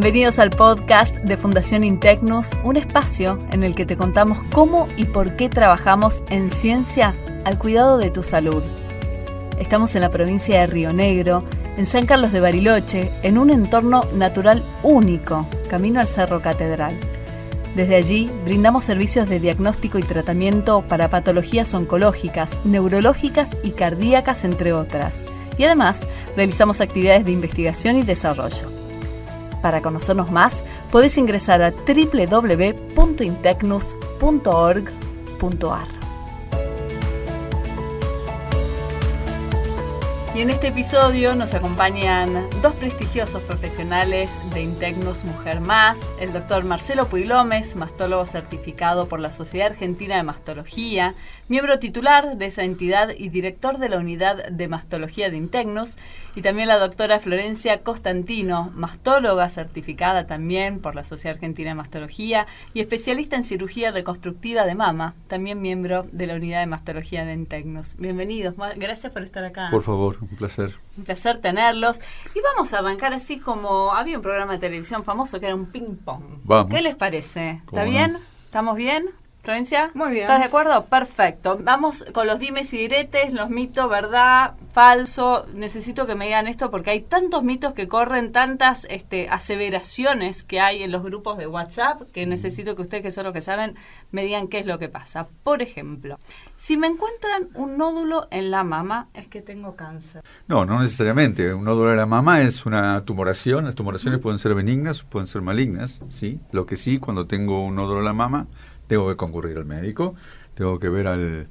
Bienvenidos al podcast de Fundación Intecnus, un espacio en el que te contamos cómo y por qué trabajamos en ciencia al cuidado de tu salud. Estamos en la provincia de Río Negro, en San Carlos de Bariloche, en un entorno natural único, camino al Cerro Catedral. Desde allí brindamos servicios de diagnóstico y tratamiento para patologías oncológicas, neurológicas y cardíacas, entre otras. Y además realizamos actividades de investigación y desarrollo. Para conocernos más, podés ingresar a www.intecnus.org.ar. Y en este episodio nos acompañan dos prestigiosos profesionales de Intecnus Mujer Más, el doctor Marcelo Puiglomes, mastólogo certificado por la Sociedad Argentina de Mastología, miembro titular de esa entidad y director de la unidad de mastología de Intecnus, y también la doctora Florencia Costantino, mastóloga certificada también por la Sociedad Argentina de Mastología y especialista en cirugía reconstructiva de mama, también miembro de la unidad de mastología de Intecnus. Bienvenidos, gracias por estar acá. Por favor, un placer. Un placer tenerlos. Y vamos a arrancar así como había un programa de televisión famoso que era un ping-pong. Vamos. ¿Qué les parece? ¿Está bien? No? ¿Estamos bien? ¿Florencia? Muy bien. ¿Estás de acuerdo? Perfecto. Vamos con los dimes y diretes, los mitos, verdad, falso. Necesito que me digan esto porque hay tantos mitos que corren, tantas aseveraciones que hay en los grupos de WhatsApp que necesito que ustedes, que son los que saben, me digan qué es lo que pasa. Por ejemplo, si me encuentran un nódulo en la mama, es que tengo cáncer. No necesariamente. Un nódulo de la mama es una tumoración. Las tumoraciones pueden ser benignas, pueden ser malignas, ¿sí? Lo que sí, cuando tengo un nódulo en la mama, tengo que concurrir al médico, tengo que ver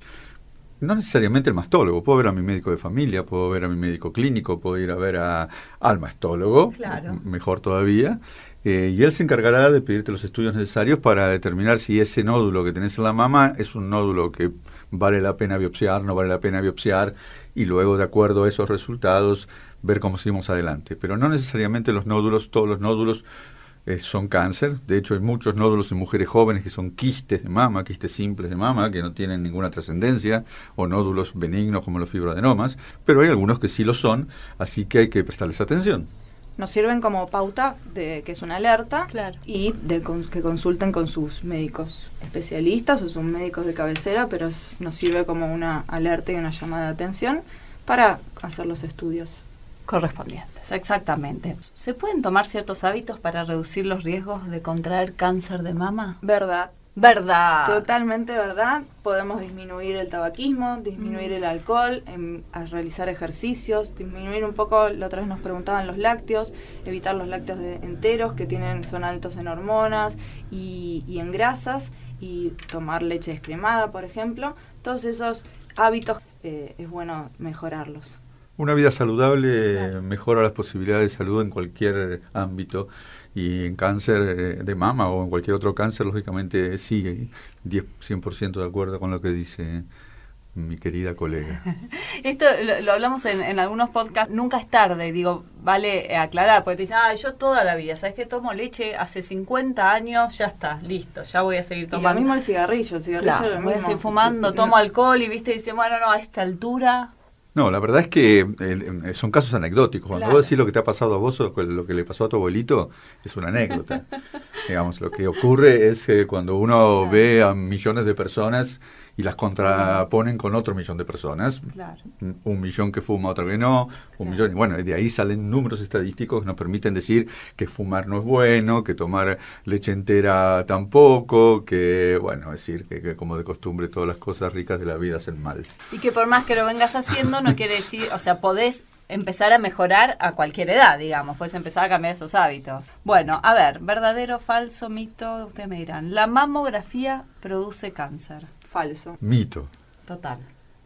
no necesariamente el mastólogo, puedo ver a mi médico de familia, puedo ver a mi médico clínico, puedo ir a ver al mastólogo, claro, mejor todavía, y él se encargará de pedirte los estudios necesarios para determinar si ese nódulo que tenés en la mama es un nódulo que vale la pena biopsiar, no vale la pena biopsiar, y luego, de acuerdo a esos resultados, ver cómo seguimos adelante. Pero no necesariamente todos los nódulos son cáncer. De hecho, hay muchos nódulos en mujeres jóvenes que son quistes de mama, quistes simples de mama, que no tienen ninguna trascendencia, o nódulos benignos como los fibroadenomas, pero hay algunos que sí lo son, así que hay que prestarles atención. Nos sirven como pauta de que es una alerta, claro, y que consulten con sus médicos especialistas o sus médicos de cabecera, pero nos sirve como una alerta y una llamada de atención para hacer los estudios correspondientes, exactamente. ¿Se pueden tomar ciertos hábitos para reducir los riesgos de contraer cáncer de mama? Verdad. Verdad. Totalmente verdad. Podemos disminuir el tabaquismo, disminuir el alcohol, a realizar ejercicios, disminuir un poco, la otra vez nos preguntaban los lácteos, evitar los lácteos enteros que son altos en hormonas y en grasas, y tomar leche descremada, por ejemplo. Todos esos hábitos es bueno mejorarlos. Una vida saludable, claro, mejora las posibilidades de salud en cualquier ámbito, y en cáncer de mama o en cualquier otro cáncer, lógicamente sigue 100% de acuerdo con lo que dice mi querida colega. Esto lo hablamos en algunos podcasts, nunca es tarde, digo, vale aclarar, porque te dicen, yo toda la vida, ¿sabes qué? Tomo leche hace 50 años, ya está, listo, ya voy a seguir tomando. Y lo mismo el cigarrillo claro, es lo mismo. Voy a seguir fumando, tomo alcohol y dicen, bueno, no, a esta altura... No, la verdad es que son casos anecdóticos. Cuando claro, vos decís lo que te ha pasado a vos o lo que le pasó a tu abuelito, es una anécdota. Digamos, lo que ocurre es que cuando uno claro, ve a millones de personas y las contraponen con otro millón de personas, claro, un millón que fuma, otro que no, un millón, y bueno, de ahí salen números estadísticos que nos permiten decir que fumar no es bueno, que tomar leche entera tampoco, que, bueno, es decir, que como de costumbre todas las cosas ricas de la vida hacen mal. Y que por más que lo vengas haciendo, no quiere decir, o sea, podés empezar a mejorar a cualquier edad, digamos, puedes empezar a cambiar esos hábitos. Bueno, a ver, verdadero, falso, mito, ustedes me dirán, ¿la mamografía produce cáncer? Falso. Mito. Total.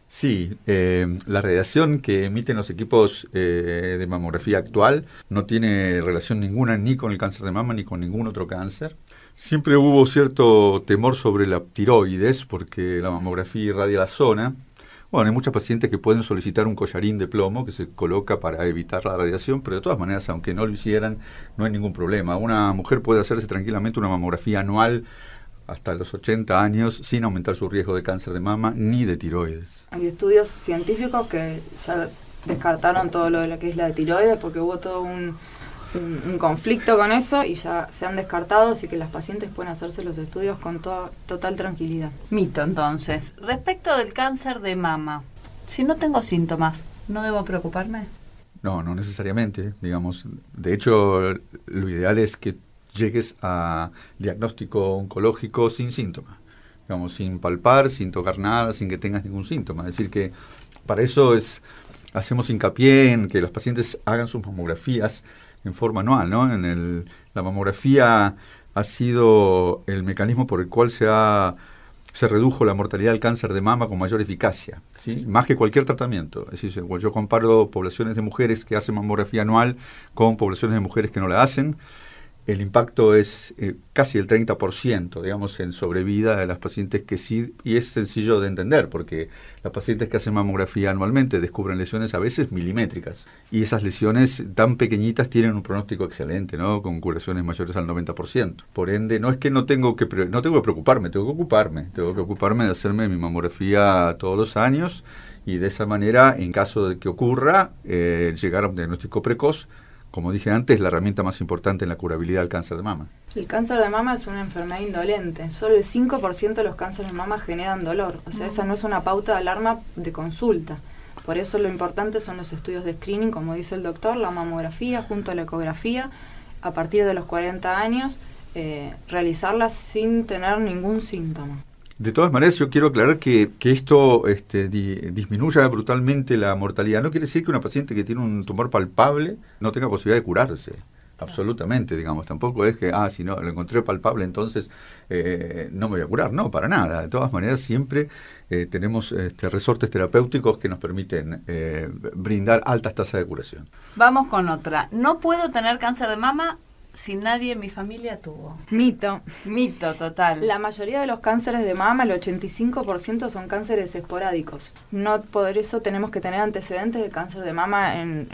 Sí, la radiación que emiten los equipos de mamografía actual no tiene relación ninguna ni con el cáncer de mama ni con ningún otro cáncer. Siempre hubo cierto temor sobre la tiroides porque la mamografía irradia la zona. Bueno, hay muchos pacientes que pueden solicitar un collarín de plomo que se coloca para evitar la radiación, pero de todas maneras, aunque no lo hicieran, no hay ningún problema. Una mujer puede hacerse tranquilamente una mamografía anual hasta los 80 años sin aumentar su riesgo de cáncer de mama ni de tiroides. Hay estudios científicos que ya descartaron todo lo de la que es la de tiroides porque hubo todo un conflicto con eso y ya se han descartado, así que las pacientes pueden hacerse los estudios con total tranquilidad. Mito, entonces. Respecto del cáncer de mama, si no tengo síntomas, ¿no debo preocuparme? No, no necesariamente, digamos. De hecho, lo ideal es que llegues a diagnóstico oncológico sin síntomas, digamos, sin palpar, sin tocar nada, sin que tengas ningún síntoma. Es decir, que para eso hacemos hincapié en que los pacientes hagan sus mamografías en forma anual, ¿no? La mamografía ha sido el mecanismo por el cual se redujo la mortalidad del cáncer de mama con mayor eficacia, ¿sí? Más que cualquier tratamiento. Es decir, yo comparo poblaciones de mujeres que hacen mamografía anual con poblaciones de mujeres que no la hacen. El impacto es casi el 30%, digamos, en sobrevida de las pacientes que sí, y es sencillo de entender, porque las pacientes que hacen mamografía anualmente descubren lesiones a veces milimétricas, y esas lesiones tan pequeñitas tienen un pronóstico excelente, ¿no? Con curaciones mayores al 90%. Por ende, no es que no tengo que preocuparme, tengo que ocuparme de hacerme mi mamografía todos los años, y de esa manera, en caso de que ocurra, llegar a un diagnóstico precoz. Como dije antes, la herramienta más importante en la curabilidad del cáncer de mama. El cáncer de mama es una enfermedad indolente. Solo el 5% de los cánceres de mama generan dolor. O sea, esa no es una pauta de alarma de consulta. Por eso lo importante son los estudios de screening, como dice el doctor, la mamografía junto a la ecografía. A partir de los 40 años, realizarlas sin tener ningún síntoma. De todas maneras, yo quiero aclarar que esto disminuya brutalmente la mortalidad. No quiere decir que una paciente que tiene un tumor palpable no tenga posibilidad de curarse. Absolutamente, digamos. Tampoco es que, si no, lo encontré palpable, entonces no me voy a curar. No, para nada. De todas maneras, siempre tenemos resortes terapéuticos que nos permiten brindar altas tasas de curación. Vamos con otra. No puedo tener cáncer de mama si nadie en mi familia tuvo. Mito. Mito total. La mayoría de los cánceres de mama, el 85% son cánceres esporádicos. No por eso tenemos que tener antecedentes de cáncer de mama en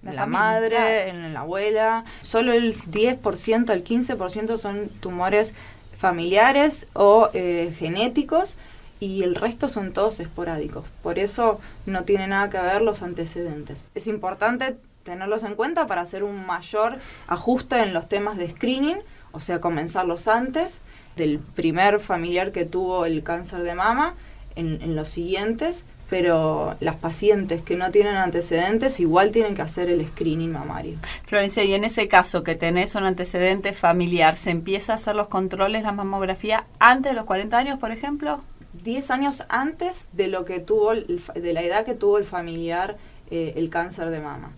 la madre, claro, en la abuela. Solo el 10%, el 15% son tumores familiares o genéticos, y el resto son todos esporádicos. Por eso no tiene nada que ver los antecedentes. Es importante tenerlos en cuenta para hacer un mayor ajuste en los temas de screening, o sea, comenzarlos antes del primer familiar que tuvo el cáncer de mama, en los siguientes, pero las pacientes que no tienen antecedentes igual tienen que hacer el screening mamario. Florencia, y en ese caso que tenés un antecedente familiar, ¿se empieza a hacer los controles, la mamografía, antes de los 40 años, por ejemplo? 10 años antes de lo que tuvo de la edad que tuvo el familiar el cáncer de mama.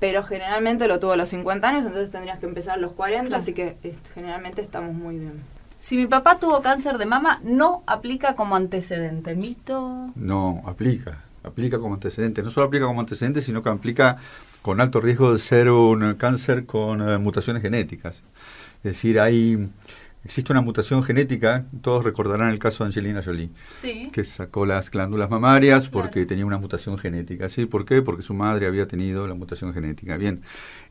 Pero generalmente lo tuvo a los 50 años, entonces tendrías que empezar a los 40, claro. Así que generalmente estamos muy bien. Si mi papá tuvo cáncer de mama, ¿no aplica como antecedente? ¿Mito? No, aplica como antecedente. No solo aplica como antecedente, sino que aplica con alto riesgo de ser un cáncer con mutaciones genéticas. Es decir, existe una mutación genética, todos recordarán el caso de Angelina Jolie, sí, que sacó las glándulas mamarias porque claro, tenía una mutación genética. ¿Sí? ¿Por qué? Porque su madre había tenido la mutación genética. Bien,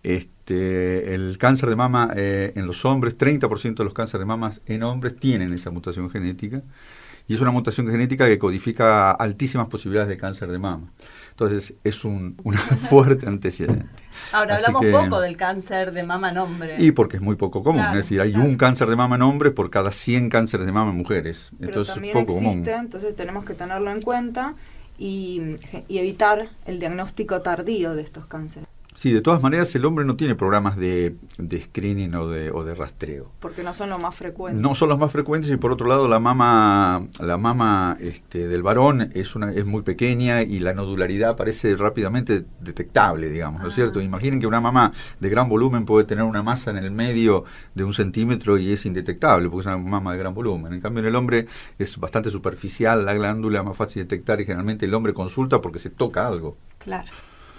el cáncer de mama en los hombres, 30% de los cánceres de mama en hombres tienen esa mutación genética, y es una mutación genética que codifica altísimas posibilidades de cáncer de mama. Entonces, es una fuerte antecedente. Ahora, Así hablamos poco del cáncer de mama en hombre. Y porque es muy poco común. Claro, es decir, hay claro, un cáncer de mama en hombres por cada 100 cánceres de mama en mujeres. Pero entonces, también poco existe, común. entonces tenemos que tenerlo en cuenta y evitar el diagnóstico tardío de estos cánceres. Sí, de todas maneras, el hombre no tiene programas de screening o de rastreo. Porque no son los más frecuentes. No son los más frecuentes, y por otro lado la mama del varón es muy pequeña y la nodularidad parece rápidamente detectable, digamos, ¿no es cierto? Imaginen que una mama de gran volumen puede tener una masa en el medio de 1 centímetro y es indetectable porque es una mama de gran volumen. En cambio, en el hombre es bastante superficial la glándula, más fácil de detectar, y generalmente el hombre consulta porque se toca algo. Claro.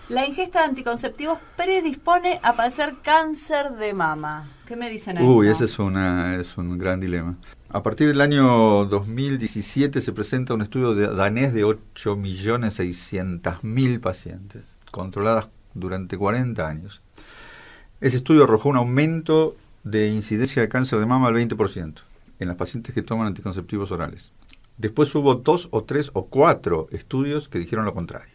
La ingesta de anticonceptivos predispone a padecer cáncer de mama. ¿Qué me dicen ahí? Ese es un gran dilema. A partir del año 2017 se presenta un estudio danés de 8.600.000 pacientes, controladas durante 40 años. Ese estudio arrojó un aumento de incidencia de cáncer de mama al 20% en las pacientes que toman anticonceptivos orales. Después hubo 2 o 3 o 4 estudios que dijeron lo contrario.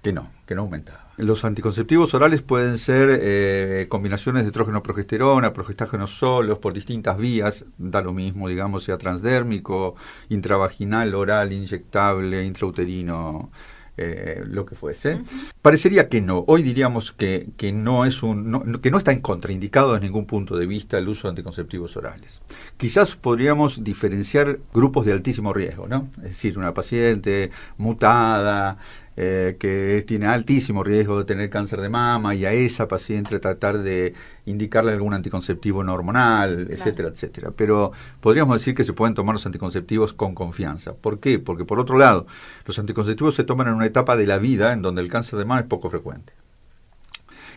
que no aumentaba. Los anticonceptivos orales pueden ser combinaciones de estrógeno-progesterona, progestágenos solos, por distintas vías, da lo mismo, digamos, sea transdérmico, intravaginal, oral, inyectable, intrauterino, lo que fuese. Parecería que no. Hoy diríamos que no está contraindicado desde ningún punto de vista el uso de anticonceptivos orales. Quizás podríamos diferenciar grupos de altísimo riesgo, ¿no? Es decir, una paciente mutada, que tiene altísimo riesgo de tener cáncer de mama, y a esa paciente tratar de indicarle algún anticonceptivo no hormonal, etcétera, etcétera. Pero podríamos decir que se pueden tomar los anticonceptivos con confianza. ¿Por qué? Porque por otro lado, los anticonceptivos se toman en una etapa de la vida en donde el cáncer de mama es poco frecuente.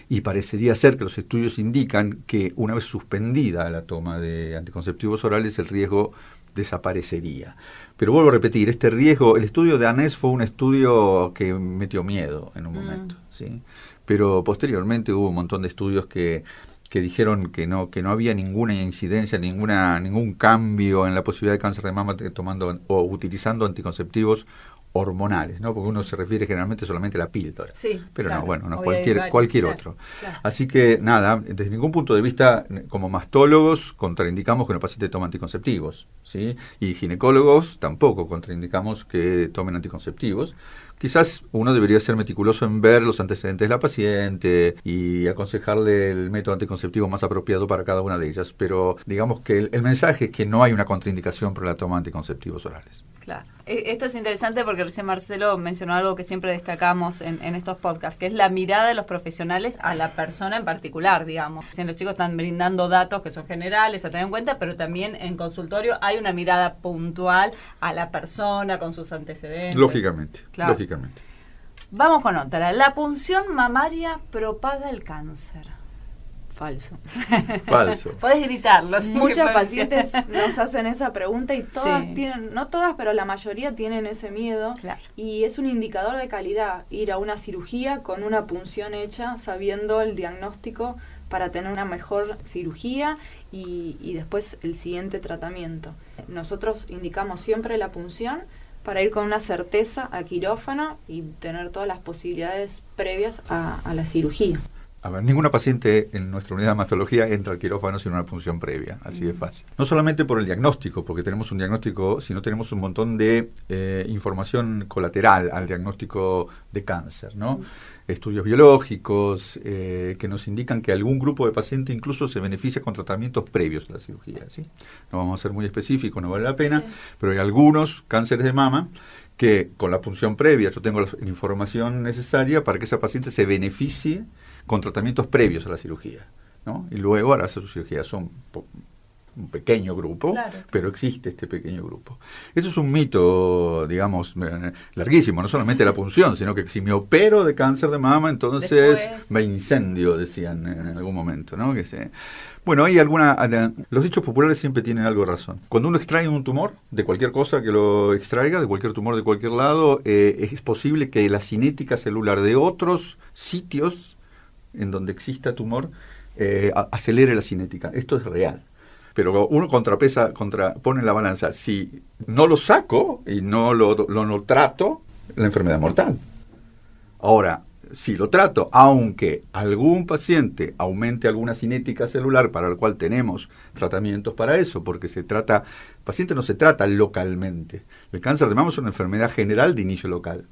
Y parecería ser que los estudios indican que una vez suspendida la toma de anticonceptivos orales, el riesgo desaparecería. Pero vuelvo a repetir, este riesgo, el estudio de ANES fue un estudio que metió miedo en un momento, ¿sí? Pero posteriormente hubo un montón de estudios que dijeron que no había ninguna incidencia, ningún cambio en la posibilidad de cáncer de mama tomando o utilizando anticonceptivos hormonales, ¿no? Porque uno se refiere generalmente solamente a la píldora. Sí, pero claro, no, bueno, no, cualquier otro. Claro. Así que nada, desde ningún punto de vista, como mastólogos, contraindicamos que el paciente tome anticonceptivos, ¿sí? Y ginecólogos tampoco contraindicamos que tomen anticonceptivos. Quizás uno debería ser meticuloso en ver los antecedentes de la paciente y aconsejarle el método anticonceptivo más apropiado para cada una de ellas, pero digamos que el mensaje es que no hay una contraindicación para la toma de anticonceptivos orales. Claro. Esto es interesante porque recién Marcelo mencionó algo que siempre destacamos en estos podcasts, que es la mirada de los profesionales a la persona en particular, digamos. Los chicos están brindando datos que son generales a tener en cuenta, pero también en consultorio hay una mirada puntual a la persona con sus antecedentes. Lógicamente, claro. Lógicamente. Vamos con otra. La punción mamaria propaga el cáncer. Falso. Falso. Podés gritarlo. Muchas pacientes nos hacen esa pregunta y todas sí. tienen, no todas, pero la mayoría tienen ese miedo. Claro. Y es un indicador de calidad ir a una cirugía con una punción hecha, sabiendo el diagnóstico para tener una mejor cirugía y después el siguiente tratamiento. Nosotros indicamos siempre la punción para ir con una certeza al quirófano y tener todas las posibilidades previas a la cirugía. A ver, ninguna paciente en nuestra unidad de mastología entra al quirófano sin una punción previa, así de fácil. No solamente por el diagnóstico, porque tenemos un diagnóstico, sino tenemos un montón de información colateral al diagnóstico de cáncer, ¿no? Estudios biológicos que nos indican que algún grupo de pacientes incluso se beneficia con tratamientos previos a la cirugía, ¿sí? No vamos a ser muy específicos, no vale la pena, sí. Pero hay algunos cánceres de mama que con la punción previa yo tengo la información necesaria para que esa paciente se beneficie con tratamientos previos a la cirugía, ¿no? Y luego hará su cirugía. Son un pequeño grupo, claro. Pero existe este pequeño grupo. Eso es un mito, digamos, larguísimo, no solamente la punción, sino que si me opero de cáncer de mama, entonces después me incendio, decían en algún momento, ¿no? Bueno, hay los dichos populares siempre tienen algo de razón. Cuando uno extrae un tumor, de cualquier cosa que lo extraiga, de cualquier tumor de cualquier lado, es posible que la cinética celular de otros sitios en donde exista tumor, acelere la cinética. Esto es real. Pero uno pone en la balanza, si no lo saco y no lo trato, la enfermedad mortal. Ahora, si lo trato, aunque algún paciente aumente alguna cinética celular, para el cual tenemos tratamientos para eso, porque el paciente no se trata localmente. El cáncer de mama es una enfermedad general de inicio local.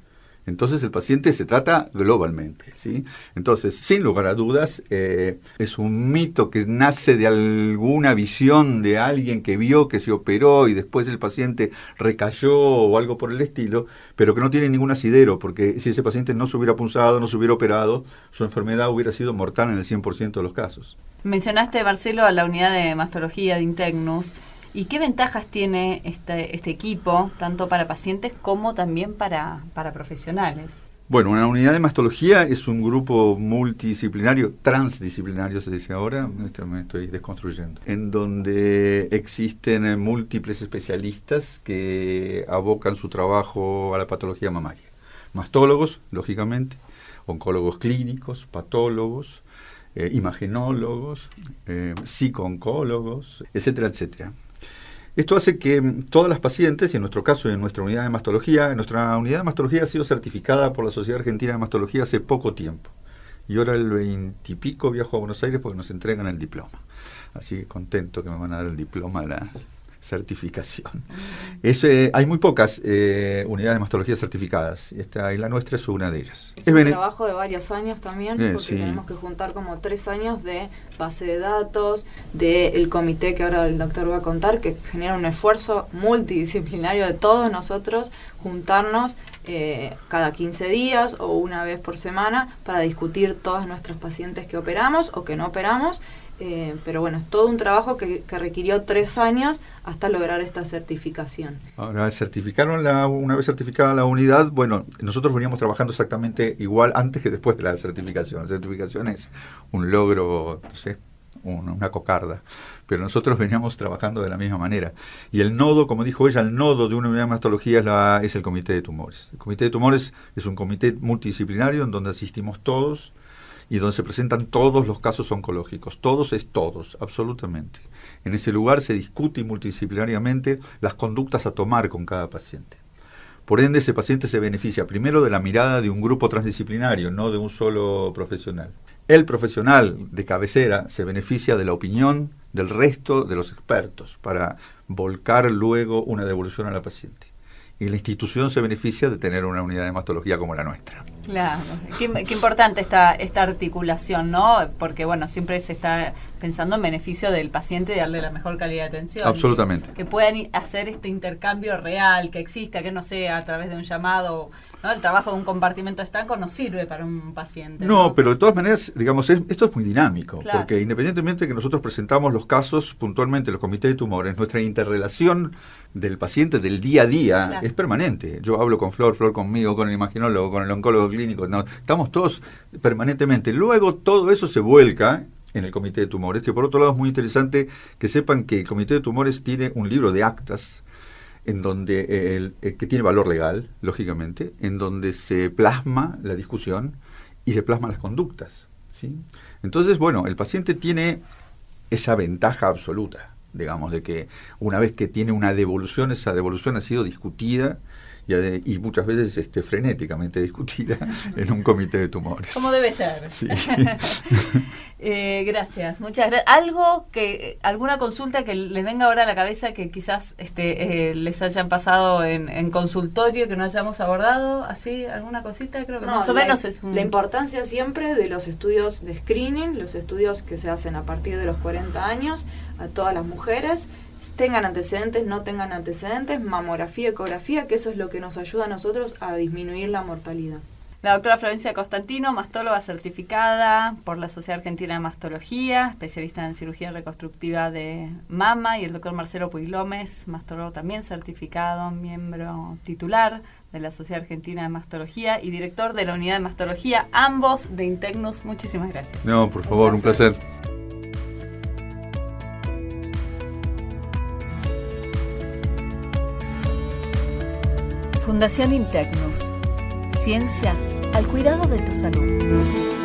Entonces el paciente se trata globalmente, ¿sí? Entonces, sin lugar a dudas, es un mito que nace de alguna visión de alguien que vio que se operó y después el paciente recayó o algo por el estilo, pero que no tiene ningún asidero, porque si ese paciente no se hubiera punzado, no se hubiera operado, su enfermedad hubiera sido mortal en el 100% de los casos. Mencionaste, Marcelo, a la unidad de mastología de Intecnus. ¿Y qué ventajas tiene este equipo, tanto para pacientes como también para profesionales? Bueno, una unidad de mastología es un grupo multidisciplinario, transdisciplinario se dice ahora, me estoy desconstruyendo, en donde existen múltiples especialistas que abocan su trabajo a la patología mamaria. Mastólogos, lógicamente, oncólogos clínicos, patólogos, imagenólogos, psico-oncólogos, etcétera, etcétera. Esto hace que todas las pacientes, y en nuestro caso, en nuestra unidad de mastología ha sido certificada por la Sociedad Argentina de Mastología hace poco tiempo. Y ahora el 20 y pico viajo a Buenos Aires porque nos entregan el diploma. Así que contento que me van a dar el diploma de la certificación. Hay muy pocas unidades de mastología certificadas y la nuestra es una de ellas. Es un trabajo de varios años también, porque sí. Tenemos que juntar como 3 años de base de datos, del comité que ahora el doctor va a contar, que genera un esfuerzo multidisciplinario de todos nosotros, juntarnos cada 15 días o una vez por semana para discutir todas nuestras pacientes que operamos o que no operamos. Pero bueno, es todo un trabajo que requirió 3 años hasta lograr esta certificación. Ahora, una vez certificada la unidad, bueno, nosotros veníamos trabajando exactamente igual antes que después de la certificación. La certificación es un logro, no sé, una cocarda, pero nosotros veníamos trabajando de la misma manera. Y el nodo, como dijo ella, el nodo de una unidad de mastología es el comité de tumores. El comité de tumores es un comité multidisciplinario en donde asistimos todos, y donde se presentan todos los casos oncológicos. Todos es todos, absolutamente. En ese lugar se discute multidisciplinariamente las conductas a tomar con cada paciente. Por ende, ese paciente se beneficia primero de la mirada de un grupo transdisciplinario, no de un solo profesional. El profesional de cabecera se beneficia de la opinión del resto de los expertos para volcar luego una devolución a la paciente. Y la institución se beneficia de tener una unidad de mastología como la nuestra. Claro, qué importante esta articulación, ¿no? Porque, bueno, siempre se está pensando en beneficio del paciente y darle la mejor calidad de atención. Absolutamente. Que puedan hacer este intercambio real, que exista, que no sea a través de un llamado, ¿no? El trabajo de un compartimento estanco no sirve para un paciente. No, pero de todas maneras, digamos, esto es muy dinámico, claro. Porque independientemente de que nosotros presentamos los casos puntualmente en los comités de tumores, nuestra interrelación del paciente del día a día, claro, es permanente. Yo hablo con Flor conmigo, con el imaginólogo, con el oncólogo clínico, no, estamos todos permanentemente. Luego todo eso se vuelca en el comité de tumores, que por otro lado es muy interesante que sepan que el comité de tumores tiene un libro de actas en donde que tiene valor legal, lógicamente, en donde se plasma la discusión y se plasman las conductas, ¿sí? Entonces, bueno, el paciente tiene esa ventaja absoluta, digamos, de que una vez que tiene una devolución, esa devolución ha sido discutida y muchas veces frenéticamente discutida en un comité de tumores. Como debe ser. Sí. Gracias, muchas gracias. ¿Alguna consulta que les venga ahora a la cabeza que quizás les hayan pasado en consultorio que no hayamos abordado? ¿Así? ¿Alguna cosita? Creo que más o menos es la importancia siempre de los estudios de screening, los estudios que se hacen a partir de los 40 años a todas las mujeres, tengan antecedentes, no tengan antecedentes, mamografía, ecografía, que eso es lo que nos ayuda a nosotros a disminuir la mortalidad. La doctora Florencia Costantino, mastóloga certificada por la Sociedad Argentina de Mastología, especialista en cirugía reconstructiva de mama, y el doctor Marcelo Puig Gómez, mastólogo también certificado, miembro titular de la Sociedad Argentina de Mastología y director de la unidad de mastología, ambos de Intecnus. Muchísimas gracias. No, por favor, un placer. Fundación Intecnus. Ciencia al cuidado de tu salud.